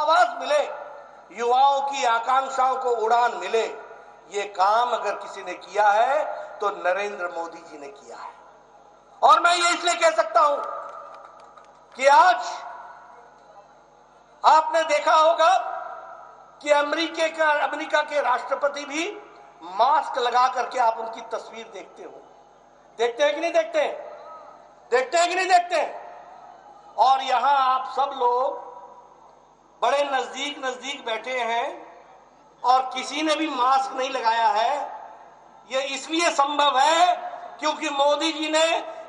आवाज मिले, युवाओं की आकांक्षाओं को उड़ान मिले। ये काम अगर किसी ने किया है तो नरेंद्र मोदी जी ने किया है। और मैं ये इसलिए कह सकता हूं कि आज आपने देखा होगा कि अमेरिका के राष्ट्रपति भी मास्क लगा करके आप उनकी तस्वीर देखते हो। देखते हैं कि नहीं देखते हैं? देखते हैं कि नहीं देखते हैं? और यहां आप सब लोग बड़े नजदीक नजदीक बैठे हैं और किसी ने भी मास्क नहीं लगाया है। यह इसलिए संभव है क्योंकि मोदी जी ने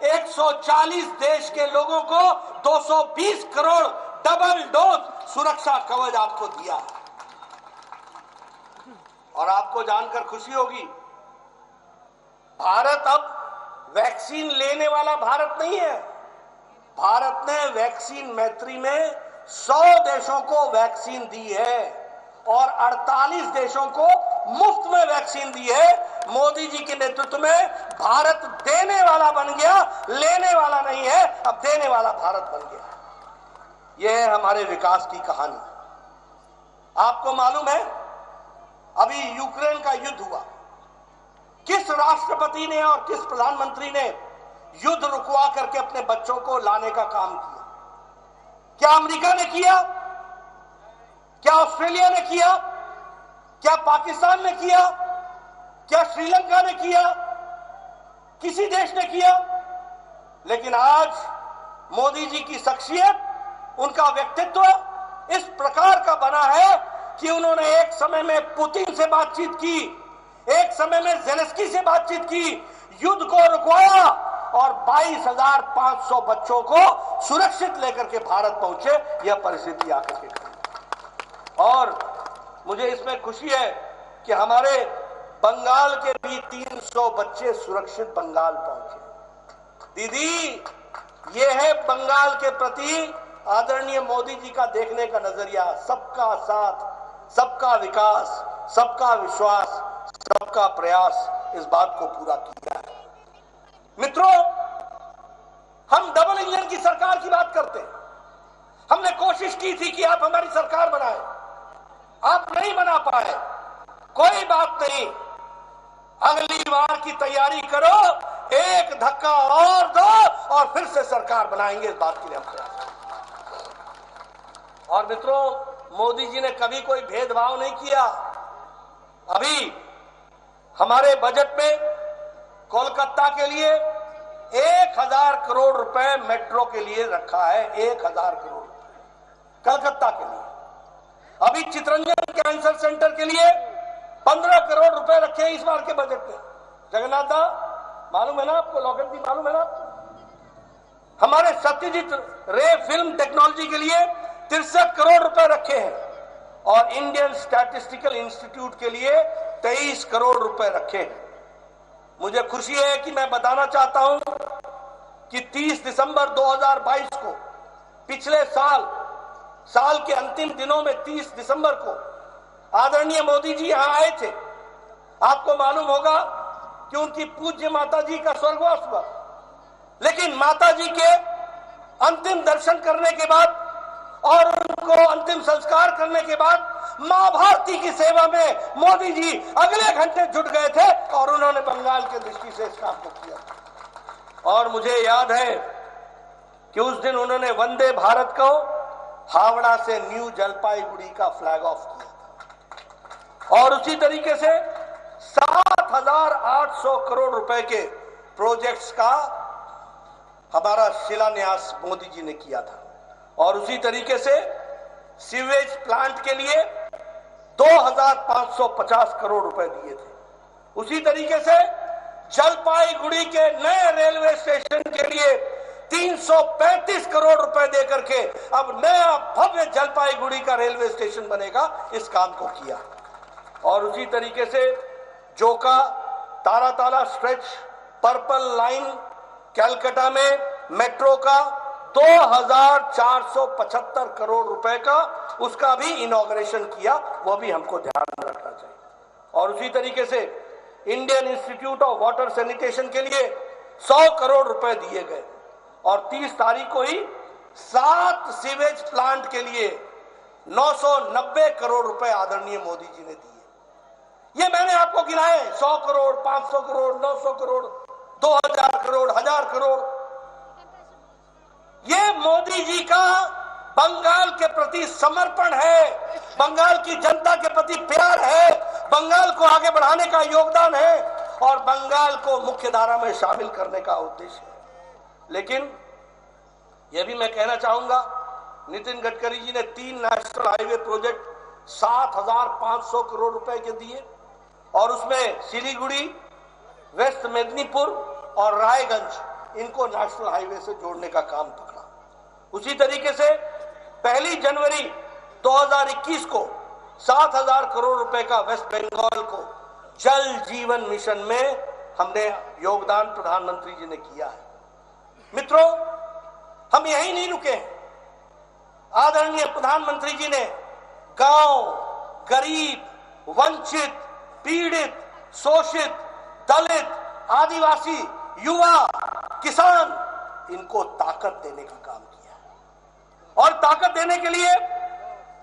140 देश के लोगों को 220 करोड़ डबल डोज सुरक्षा कवच आपको दिया है। और आपको जानकर खुशी होगी, भारत अब वैक्सीन लेने वाला भारत नहीं है। भारत ने वैक्सीन मैत्री में 100 देशों को वैक्सीन दी है और 48 देशों को मुफ्त में वैक्सीन दी है। मोदी जी के नेतृत्व में भारत देने वाला बन गया, लेने वाला नहीं है। अब देने वाला भारत बन गया। यह है हमारे विकास की कहानी। आपको मालूम है, अभी यूक्रेन का युद्ध हुआ, किस राष्ट्रपति ने और किस प्रधानमंत्री ने युद्ध रुकवा करके अपने बच्चों को लाने का काम किया? क्या अमेरिका ने किया? क्या ऑस्ट्रेलिया ने किया? क्या पाकिस्तान ने किया? क्या श्रीलंका ने किया? किसी देश ने किया? लेकिन आज मोदी जी की शख्सियत, उनका व्यक्तित्व इस प्रकार का बना है कि उन्होंने एक समय में पुतिन से बातचीत की, एक समय में ज़ेलेंस्की से बातचीत की, युद्ध को रुकवाया और 22,500 बच्चों को सुरक्षित लेकर के भारत पहुंचे। यह परिस्थिति आकर के खड़ी। और मुझे इसमें खुशी है कि हमारे बंगाल के भी 300 बच्चे सुरक्षित बंगाल पहुंचे। दीदी, ये है बंगाल के प्रति आदरणीय मोदी जी का देखने का नजरिया। सबका साथ, सबका विकास, सबका विश्वास, सबका प्रयास, इस बात को पूरा किया है। मित्रों, हम डबल इंजन की सरकार की बात करते हैं। हमने कोशिश की थी कि आप हमारी सरकार बनाएं, आप नहीं बना पाए। कोई बात नहीं, अगली बार की तैयारी करो, एक धक्का और दो और फिर से सरकार बनाएंगे। इस बात के लिए हम प्रयास करें। और मित्रों, मोदी जी ने कभी कोई भेदभाव नहीं किया। अभी हमारे बजट में कोलकाता के लिए 1000 करोड़ रुपए मेट्रो के लिए रखा है। 1000 करोड़ कलकत्ता के लिए। अभी चितरंजन कैंसर सेंटर के लिए 15 करोड़ रुपए रखे हैं इस बार के बजट में। जगन्नाथ दा, मालूम है ना आपको? लॉकेट जी, मालूम है ना आपको? हमारे सत्यजीत रे फिल्म टेक्नोलॉजी के लिए 63 करोड़ रुपए रखे हैं और इंडियन स्टैटिस्टिकल इंस्टीट्यूट के लिए 23 करोड़ रुपए रखे हैं। मुझे खुशी है कि मैं बताना चाहता हूं कि 30 दिसंबर 2022 को, पिछले साल के अंतिम दिनों में 30 दिसंबर को आदरणीय मोदी जी यहां आए थे। आपको मालूम होगा कि उनकी पूज्य माता जी का स्वर्गवास हुआ, लेकिन माता जी के अंतिम दर्शन करने के बाद और उनको अंतिम संस्कार करने के बाद मां भारती की सेवा में मोदी जी अगले घंटे जुट गए थे और उन्होंने बंगाल की दृष्टि से इस काम को किया। और मुझे याद है कि उस दिन उन्होंने वंदे भारत को हावड़ा से न्यू जलपाईगुड़ी का फ्लैग ऑफ किया था। और उसी तरीके से 7,800 करोड़ रुपए के प्रोजेक्ट्स का हमारा शिलान्यास मोदी जी ने किया था। और उसी तरीके से सीवेज प्लांट के लिए 2,550 करोड़ रुपए दिए थे। उसी तरीके से जलपाईगुड़ी के नए रेलवे स्टेशन के लिए 335 करोड़ रुपए देकर के अब नया भव्य जलपाईगुड़ी का रेलवे स्टेशन बनेगा, इस काम को किया। और उसी तरीके से जोका ताराताला स्ट्रेच, पर्पल लाइन, कलकत्ता में मेट्रो का 2,475 करोड़ रुपए का, उसका भी इनॉग्रेशन किया। वो भी हमको ध्यान रखना चाहिए। और उसी तरीके से Indian institute of water sanitation के लिए 100 करोड़ रुपए दिए गए। और 30 तारीख को ही 7 सीवेज प्लांट के लिए 990 करोड़ रुपए आदरणीय मोदी जी ने दिए। ये मैंने आपको गिनाए, 100 करोड़, 500 करोड़, 900 करोड़, 2000 करोड़, 1000 करोड़। ये मोदी जी का बंगाल के प्रति समर्पण है, बंगाल की जनता के प्रति प्यार है, बंगाल को आगे बढ़ाने का योगदान है और बंगाल को मुख्य धारा में शामिल करने का उद्देश्य है। लेकिन यह भी मैं कहना चाहूंगा, नितिन गडकरी जी ने 3 नेशनल हाईवे प्रोजेक्ट 7,500 करोड़ रुपए के दिए और उसमें सिलीगुड़ी, वेस्ट मेदिनीपुर और रायगंज, इनको नेशनल हाईवे से जोड़ने का काम पकड़ा। उसी तरीके से 1 जनवरी 2021 को 7,000 करोड़ रुपए का वेस्ट बंगाल को जल जीवन मिशन में हमने योगदान प्रधानमंत्री जी ने किया है। मित्रों, हम यही नहीं रुके हैं। आदरणीय प्रधानमंत्री जी ने गांव, गरीब, वंचित, पीड़ित, शोषित, दलित, आदिवासी, युवा, किसान, इनको ताकत देने का काम किया है। और ताकत देने के लिए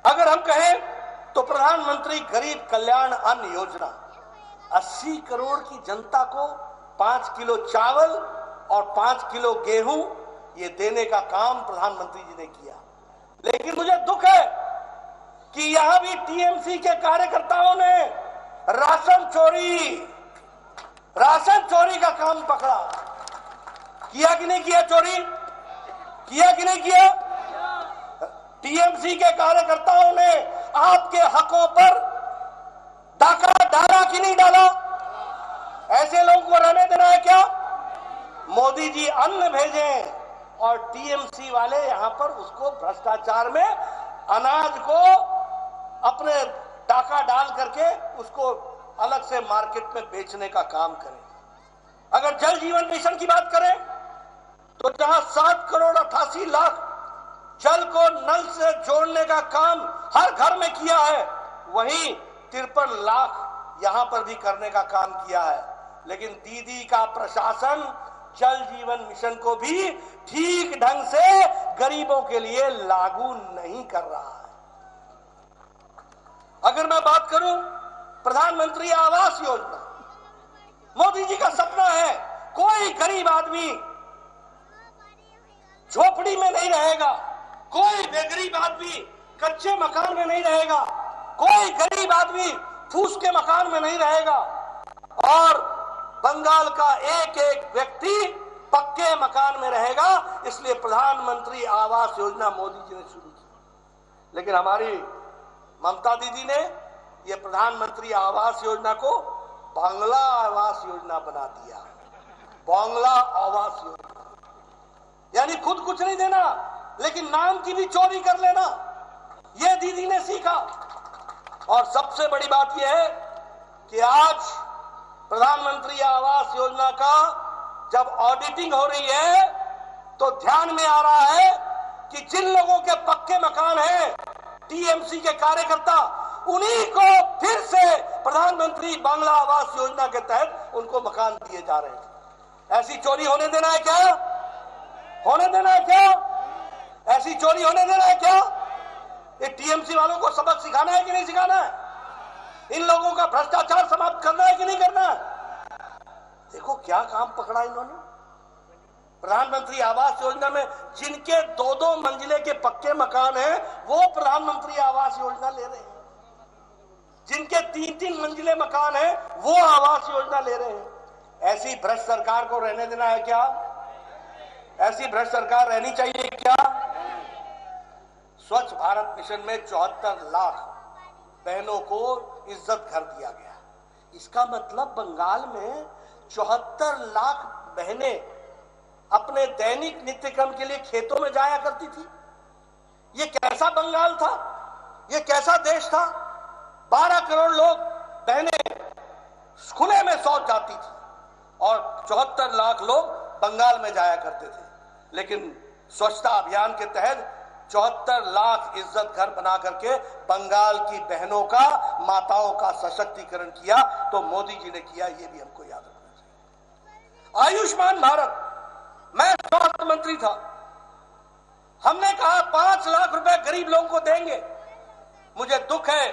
अगर हम कहें तो प्रधानमंत्री गरीब कल्याण अन्न योजना 80 करोड़ की जनता को 5 किलो चावल और 5 किलो गेहूं ये देने का काम प्रधानमंत्री जी ने किया। लेकिन मुझे दुख है कि यहां भी टीएमसी के कार्यकर्ताओं ने राशन चोरी का काम पकड़ा। किया कि नहीं किया चोरी? किया कि नहीं किया? टीएमसी के कार्यकर्ताओं ने आपके हकों पर डाका डाला कि नहीं डाला? ऐसे लोगों को रहने देना है क्या? मोदी जी अन्न भेजें और टीएमसी वाले यहां पर उसको भ्रष्टाचार में अनाज को अपने डाका डाल करके उसको अलग से मार्केट में बेचने का काम करें। अगर जल जीवन मिशन की बात करें तो जहां 7 करोड़ 88 लाख जल को नल से जोड़ने का काम हर घर में किया है, वहीं 53 लाख यहां पर भी करने का काम किया है। लेकिन दीदी का प्रशासन जल जीवन मिशन को भी ठीक ढंग से गरीबों के लिए लागू नहीं कर रहा है। अगर मैं बात करूं प्रधानमंत्री आवास योजना, मोदी जी का सपना है कोई गरीब आदमी झोपड़ी में नहीं रहेगा, कोई बेगरीब आदमी कच्चे मकान में नहीं रहेगा, कोई गरीब आदमी फूस के मकान में नहीं रहेगा और बंगाल का एक एक व्यक्ति पक्के मकान में रहेगा। इसलिए प्रधानमंत्री आवास योजना मोदी जी ने शुरू की। लेकिन हमारी ममता दीदी ने यह प्रधानमंत्री आवास योजना को बांग्ला आवास योजना बना दिया। बांग्ला आवास योजना यानी खुद कुछ नहीं देना लेकिन नाम की भी चोरी कर लेना, यह दीदी ने सीखा। और सबसे बड़ी बात यह है कि आज प्रधानमंत्री आवास योजना का जब ऑडिटिंग हो रही है तो ध्यान में आ रहा है कि जिन लोगों के पक्के मकान हैं, टीएमसी के कार्यकर्ता, उन्हीं को फिर से प्रधानमंत्री बांग्ला आवास योजना के तहत उनको मकान दिए जा रहे हैं। ऐसी चोरी होने देना है क्या? होने देना है क्या? ऐसी चोरी होने देना है क्या? ये टीएमसी वालों को सबक सिखाना है कि नहीं सिखाना है? इन लोगों का भ्रष्टाचार समाप्त करना है कि नहीं करना है? देखो क्या काम पकड़ा इन्होंने। प्रधानमंत्री आवास योजना में जिनके 2-2 मंजिले के पक्के मकान हैं वो प्रधानमंत्री आवास योजना ले रहे हैं, जिनके 3-3 मंजिले मकान हैं वो आवास योजना ले रहे हैं। ऐसी भ्रष्ट सरकार को रहने देना है क्या? ऐसी भ्रष्ट सरकार रहनी चाहिए क्या? स्वच्छ भारत मिशन में 74 लाख बहनों को इज्जत घर दिया गया। इसका मतलब बंगाल में 74 लाख बहनें अपने दैनिक नित्य क्रम के लिए खेतों में जाया करती थी। ये कैसा बंगाल था? ये कैसा देश था? 12 करोड़ लोग बहनें खुले में शौच जाती थी और 74 लाख लोग बंगाल में जाया करते थे। लेकिन स्वच्छता अभियान के तहत 74 लाख इज्जत घर बना करके बंगाल की बहनों का, माताओं का सशक्तिकरण किया। तो मोदी जी ने किया, ये भी हमको याद रखना चाहिए। आयुष्मान भारत, मैं स्वास्थ्य मंत्री था, हमने कहा 5 लाख रुपए गरीब लोगों को देंगे। मुझे दुख है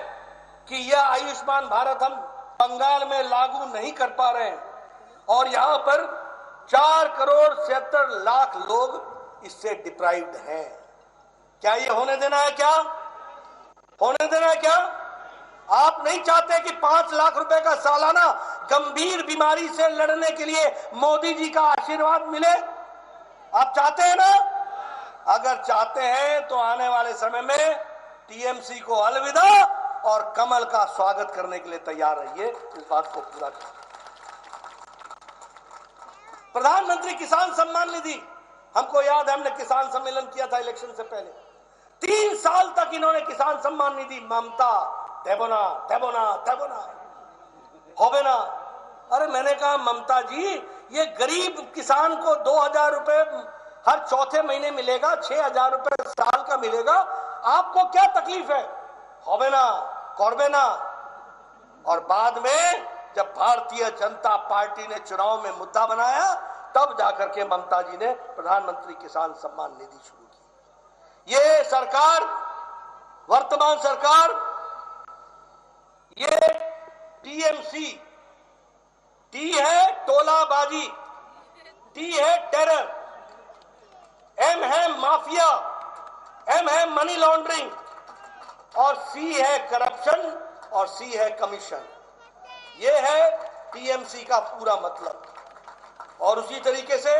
कि यह आयुष्मान भारत हम बंगाल में लागू नहीं कर पा रहे हैं और यहां पर 4,76,00,000 लोग इससे डिप्राइव्ड हैं। क्या ये होने देना है? क्या होने देना है? क्या आप नहीं चाहते कि 5 लाख रुपए का सालाना गंभीर बीमारी से लड़ने के लिए मोदी जी का आशीर्वाद मिले? आप चाहते हैं ना? अगर चाहते हैं तो आने वाले समय में टीएमसी को अलविदा और कमल का स्वागत करने के लिए तैयार रहिए। इस बात को पूरा करें। प्रधानमंत्री किसान सम्मान निधि, हमको याद है हमने किसान सम्मेलन किया था इलेक्शन से पहले। 3 साल तक इन्होंने किसान सम्मान निधि ममता देबोना देबोना देबोना होबे ना। अरे मैंने कहा ममता जी, ये गरीब किसान को 2,000 रुपए हर चौथे महीने मिलेगा, 6,000 रुपए साल का मिलेगा, आपको क्या तकलीफ है? होबे ना, करबे ना। और बाद में जब भारतीय जनता पार्टी ने चुनाव में मुद्दा बनाया, तब जाकर के ममता जी ने प्रधानमंत्री किसान सम्मान निधि शुरू की। ये सरकार, वर्तमान सरकार, ये टीएमसी, टी है टोलाबाजी, टी है टेरर, एम है माफिया, एम है मनी लॉन्ड्रिंग और सी है करप्शन और सी है कमीशन। ये है टीएमसी का पूरा मतलब। और उसी तरीके से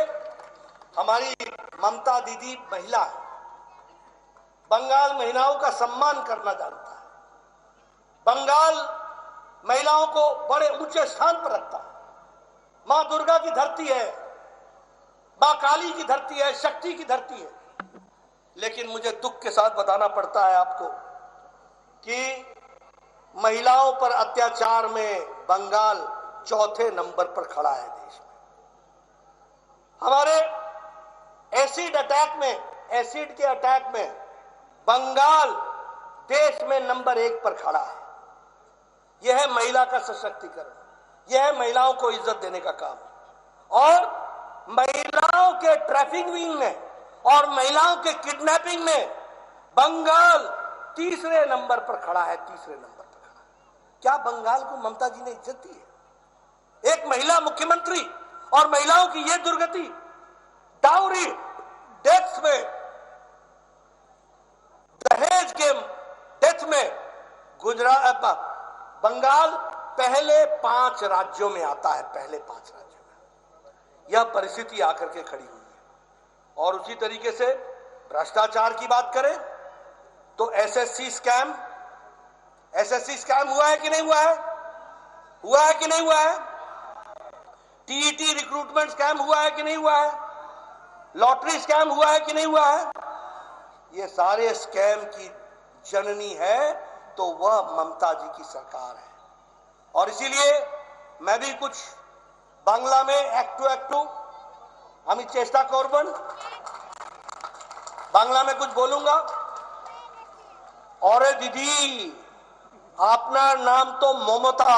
हमारी ममता दीदी महिला है, बंगाल महिलाओं का सम्मान करना जानता है, बंगाल महिलाओं को बड़े ऊंचे स्थान पर रखता है। मां दुर्गा की धरती है, मां काली की धरती है, शक्ति की धरती है। लेकिन मुझे दुख के साथ बताना पड़ता है आपको कि महिलाओं पर अत्याचार में बंगाल 4थे नंबर पर खड़ा है देश में। हमारे एसिड के अटैक में बंगाल देश में नंबर 1 पर खड़ा है। यह है महिला का सशक्तिकरण, यह है महिलाओं को इज्जत देने का काम। और महिलाओं के ट्रैफिकिंग में और महिलाओं के किडनैपिंग में बंगाल 3रे नंबर पर खड़ा है, 3रे नंबर पर खड़ा है। क्या बंगाल को ममता जी ने इज्जत दी है? एक महिला मुख्यमंत्री और महिलाओं की यह दुर्गति, डाउरी डेथ्स में, दहेज के डेथ में गुजरात, बंगाल पहले 5 राज्यों में आता है, पहले 5 राज्यों में यह परिस्थिति आकर के खड़ी हुई है। और उसी तरीके से भ्रष्टाचार की बात करें तो एसएससी स्कैम हुआ है कि नहीं हुआ है? हुआ है कि नहीं हुआ है? टीईटी रिक्रूटमेंट स्कैम हुआ है कि नहीं हुआ है? लॉटरी स्कैम हुआ है कि नहीं हुआ है? ये सारे स्कैम की जननी है तो वह ममता जी की सरकार है। और इसीलिए मैं भी कुछ बांग्ला में একটু আমি চেষ্টা করবেন, বাংলা में कुछ बोलूंगा। और दीदी, আপনার নাম তো মমতা,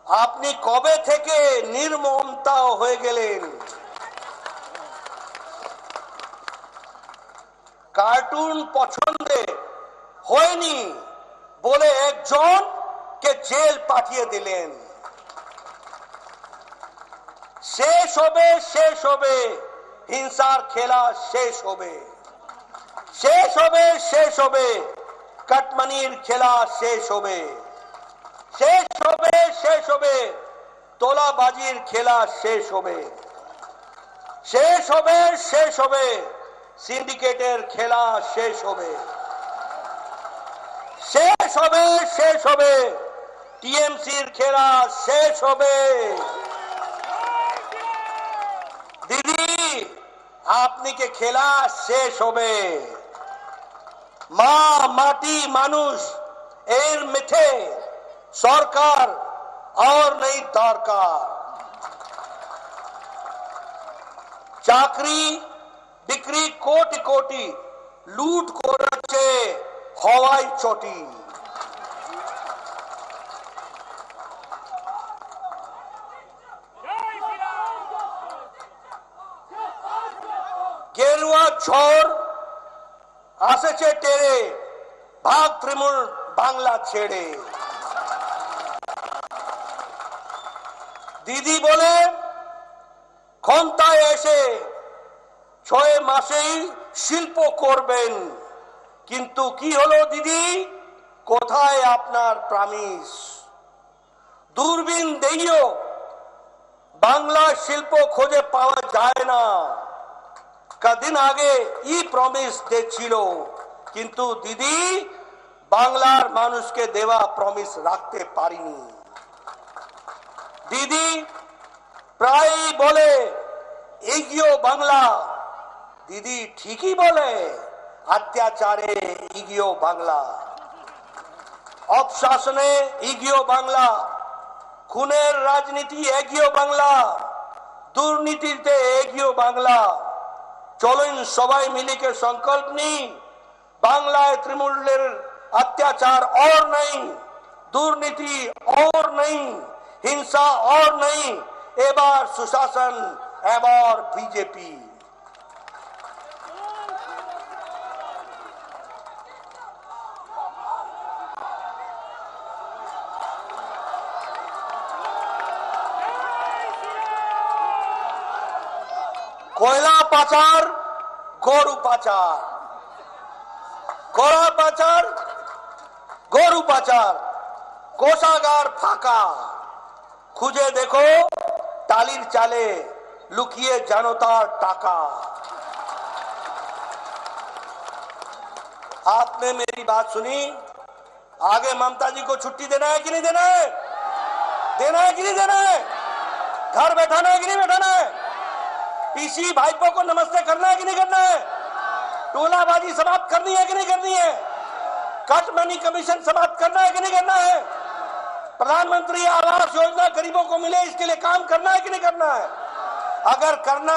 আপনি কবে থেকে নির্মমতা হয়ে গেলেন? কার্টুন পছন্দে হয়নি বলে একজনকে জেল পাঠিয়ে দিলেন। শেষ হবে হিংসার খেলা, শেষ হবে কাটমানির খেলা, শেষ হবে তোলাবাজির খেলা, শেষ হবে সিন্ডিকেটের খেলা, শেষ হবে টিএমসির খেলা, শেষ হবে। দিদি, আপনি কে খেলা শেষ হবে। মা মাটি মানুষ এর মিঠে সরকার और नहीं दरकार। চাকরি বিক্রি কোটি কোটি লুট করেছে হওয়াই চটি। গেরুয়া ঝড় আসেছে টেরে भाग तृणमूल बांग्ला ছেড়ে। দিদি বলে ক্ষমতায় এসে 6 মাসেই শিল্প করবেন, কিন্তু কি হলো দিদি, কোথায় আপনার প্রমিস? দূরবীন দিয়েও বাংলা শিল্প খুঁজে পাওয়া যায় না। কদিন আগে ই প্রমিস দিয়েছিল, কিন্তু দিদি বাংলার মানুষকে দেওয়া প্রমিস রাখতে পারিনি। দিদি প্রায় বলে এগিয়ে বাংলা, দিদি ঠিকই বলে, অত্যাচারে এগিয়ে বাংলা, অপশাসনে এগিয়ে বাংলা, খুনের রাজনীতি এগিয়ে বাংলা, দুর্নীতিতে এগিয়ে বাংলা। চলুন সবাই মিলে সংকল্প নিই, বাংলায় তৃণমূলের अत्याचार और नहीं, दुर्नीति और नहीं, हिंसा और नहीं, एबार सुशासन एबार बीजेपी। कोयला पाचार, गरु पाचार, कोरा पाचार, গরু পাচার, কোষাগার ফাঁকা, খুঁজে দেখো টালির চালে লুকিয়ে জনতার টাকা। आपने मेरी बात सुनी, आगे ममता जी को छुट्टी देना है कि नहीं देना है? देना है कि नहीं देना है? घर बैठाना है कि नहीं बैठाना है? पीसी भाईपो को नमस्ते करना है कि नहीं करना है? टोलाबाजी समाप्त करनी है कि नहीं करनी है? कट मनी कमीशन समाप्त करना है कि नहीं करना है? प्रधानमंत्री आवास योजना गरीबों को मिले, इसके लिए काम करना है कि नहीं करना है? अगर करना